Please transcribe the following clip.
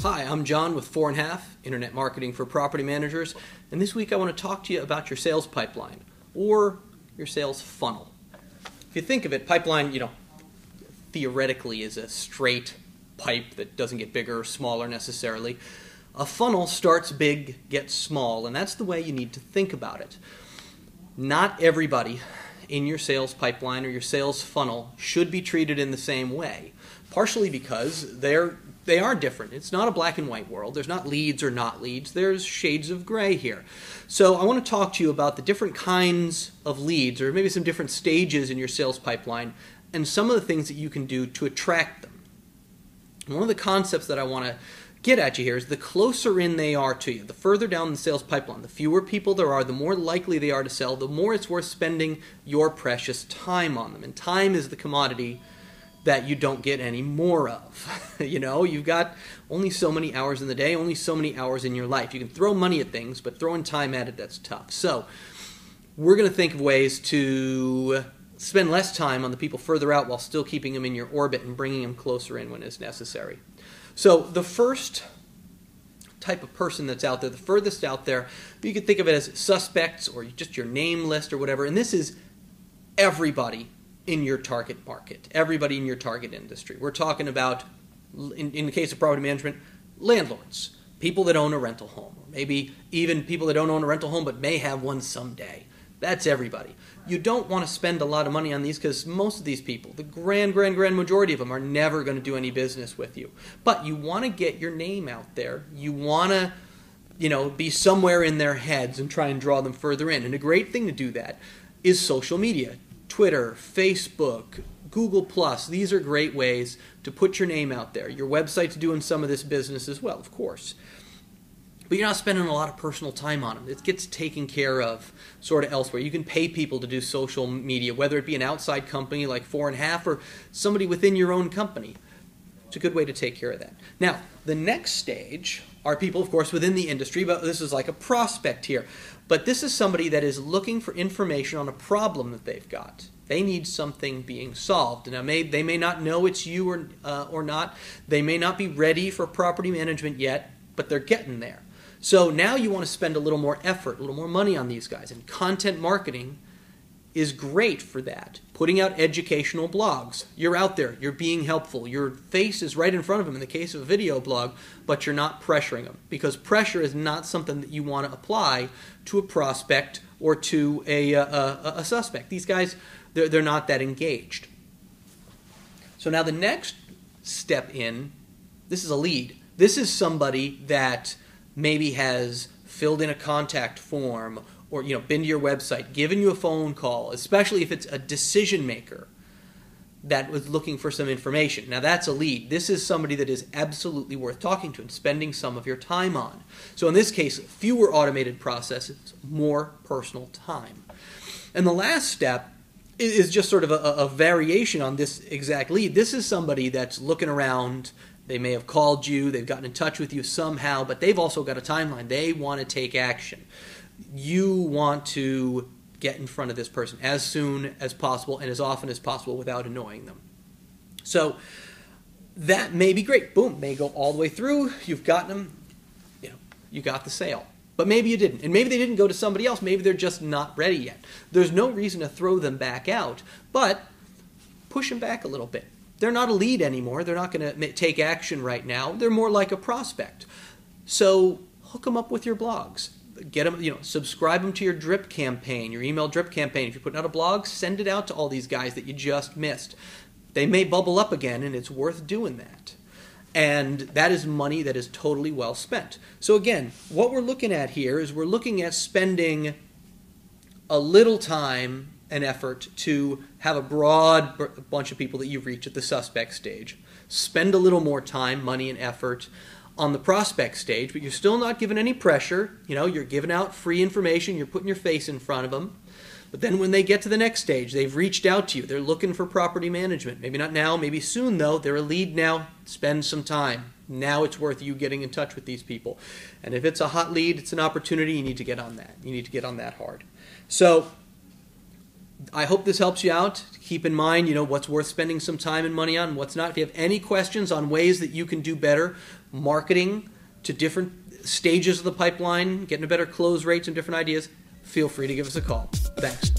Hi, I'm John with 4.5, Internet Marketing for Property Managers, and this week I want to talk to you about your sales pipeline, or your sales funnel. If you think of it, pipeline, theoretically is a straight pipe that doesn't get bigger or smaller necessarily. A funnel starts big, gets small, and that's the way you need to think about it. Not everybody in your sales pipeline or your sales funnel should be treated in the same way, partially because they are different. It's not a black and white world. There's not leads or not leads. There's shades of gray here. So I want to talk to you about the different kinds of leads, or maybe some different stages in your sales pipeline, and some of the things that you can do to attract them. And one of the concepts that I want to get at you here is the closer in they are to you, the further down the sales pipeline, the fewer people there are, the more likely they are to sell, the more it's worth spending your precious time on them. And time is the commodity that you don't get any more of. You've got only so many hours in the day, only so many hours in your life. You can throw money at things, but throwing time at it, that's tough. So we're going to think of ways to spend less time on the people further out while still keeping them in your orbit and bringing them closer in when it's necessary. So the first type of person that's out there, the furthest out there, you could think of it as suspects or just your name list or whatever, and this is everybody in your target market, everybody in your target industry. We're talking about, in the case of property management, landlords, people that own a rental home, or maybe even people that don't own a rental home but may have one someday. That's everybody. You don't want to spend a lot of money on these because most of these people, the grand majority of them, are never going to do any business with you. But you want to get your name out there. You want to, be somewhere in their heads and try and draw them further in. And a great thing to do that is social media. Twitter, Facebook, Google+. These are great ways to put your name out there. Your website's doing some of this business as well, of course. But you're not spending a lot of personal time on them. It gets taken care of sort of elsewhere. You can pay people to do social media, whether it be an outside company like 4.5 or somebody within your own company. It's a good way to take care of that. Now, the next stage are people, of course, within the industry, but this is like a prospect here. But this is somebody that is looking for information on a problem that they've got. They need something being solved. Now, they may not know it's you or not. They may not be ready for property management yet, but they're getting there. So now you want to spend a little more effort, a little more money on these guys. And content marketing is great for that. Putting out educational blogs. You're out there. You're being helpful. Your face is right in front of them in the case of a video blog, but you're not pressuring them. Because pressure is not something that you want to apply to a prospect or to a suspect. These guys, they're not that engaged. So now the next step in, this is a lead. This is somebody that maybe has filled in a contact form or been to your website, given you a phone call, especially if it's a decision maker that was looking for some information. Now that's a lead. This is somebody that is absolutely worth talking to and spending some of your time on. So in this case, fewer automated processes, more personal time. And the last step is just sort of a variation on this exact lead. This is somebody that's looking around. They may have called you, they've gotten in touch with you somehow, but they've also got a timeline. They want to take action. You want to get in front of this person as soon as possible and as often as possible without annoying them. So that may be great. Boom, may go all the way through. You've gotten them, you got the sale. But maybe you didn't. And maybe they didn't go to somebody else. Maybe they're just not ready yet. There's no reason to throw them back out, but push them back a little bit. They're not a lead anymore. They're not going to take action right now. They're more like a prospect. So hook them up with your blogs. Get them, subscribe them to your drip campaign, your email drip campaign. If you're putting out a blog, send it out to all these guys that you just missed. They may bubble up again, and it's worth doing that. And that is money that is totally well spent. So again, what we're looking at here is we're looking at spending a little time and effort to have a broad bunch of people that you reach at the suspect stage. Spend a little more time, money, and effort on the prospect stage, but you're still not giving any pressure. You're giving out free information. You're putting your face in front of them. But then when they get to the next stage, they've reached out to you. They're looking for property management. Maybe not now, maybe soon though. They're a lead now. Spend some time. Now it's worth you getting in touch with these people. And if it's a hot lead, it's an opportunity. You need to get on that. You need to get on that hard. So I hope this helps you out. Keep in mind, what's worth spending some time and money on and what's not. If you have any questions on ways that you can do better marketing to different stages of the pipeline, getting a better close rates and different ideas, feel free to give us a call. Thanks.